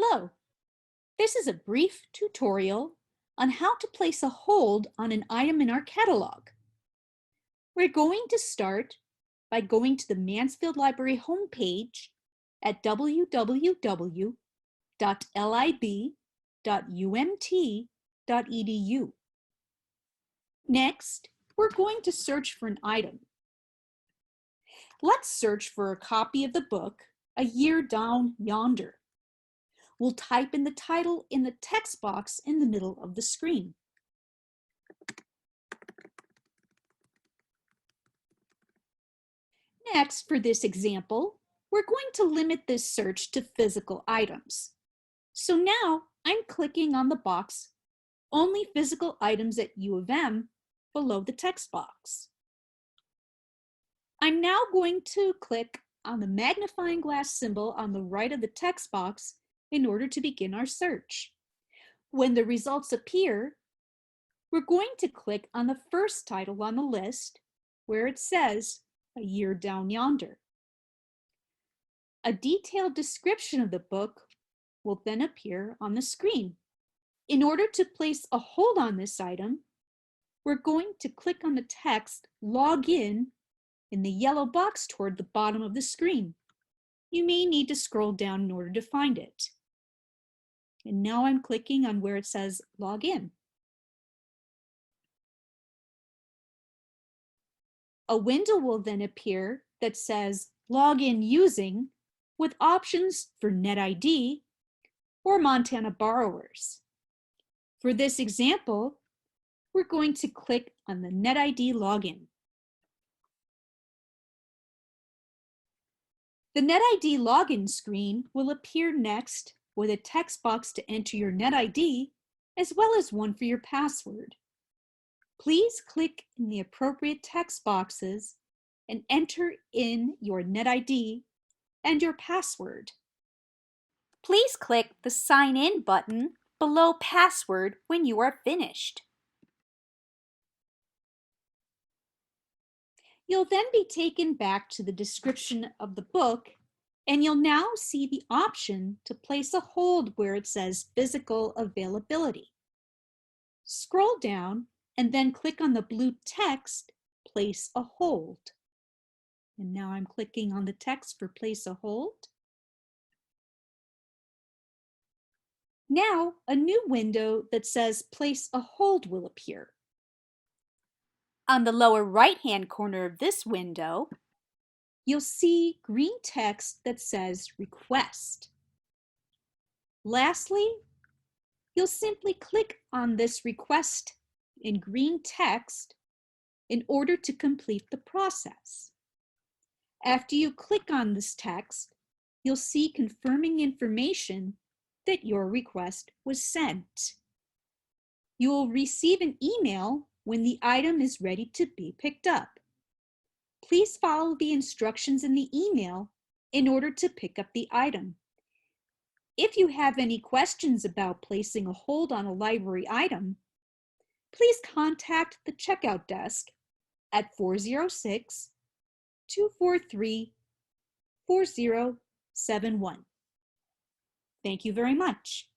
Hello, this is a brief tutorial on how to place a hold on an item in our catalog. We're going to start by going to the Mansfield Library homepage at www.lib.umt.edu. Next, we're going to search for an item. Let's search for a copy of the book, A Year Down Yonder. We'll type in the title in the text box in the middle of the screen. Next, for this example, we're going to limit this search to physical items. So now I'm clicking on the box, Only Physical Items at U of M, below the text box. I'm now going to click on the magnifying glass symbol on the right of the text box in order to begin our search. When the results appear, we're going to click on the first title on the list where it says A Year Down Yonder. A detailed description of the book will then appear on the screen. In order to place a hold on this item, we're going to click on the text Log In the yellow box toward the bottom of the screen. You may need to scroll down in order to find it. And now I'm clicking on where it says Log In. A window will then appear that says Log In Using, with options for NetID or Montana borrowers. For this example, we're going to click on the NetID login. The NetID login screen will appear next with a text box to enter your NetID as well as one for your password. Please click in the appropriate text boxes and enter in your NetID and your password. Please click the Sign In button below Password when you are finished. You'll then be taken back to the description of the book, and you'll now see the option to place a hold where it says Physical Availability. Scroll down and then click on the blue text, Place a Hold. And now I'm clicking on the text for Place a Hold. Now a new window that says Place a Hold will appear. On the lower right-hand corner of this window, you'll see green text that says Request. Lastly, you'll simply click on this request in green text in order to complete the process. After you click on this text, you'll see confirming information that your request was sent. You will receive an email when the item is ready to be picked up. Please follow the instructions in the email in order to pick up the item. If you have any questions about placing a hold on a library item, please contact the checkout desk at 406-243-4071. Thank you very much.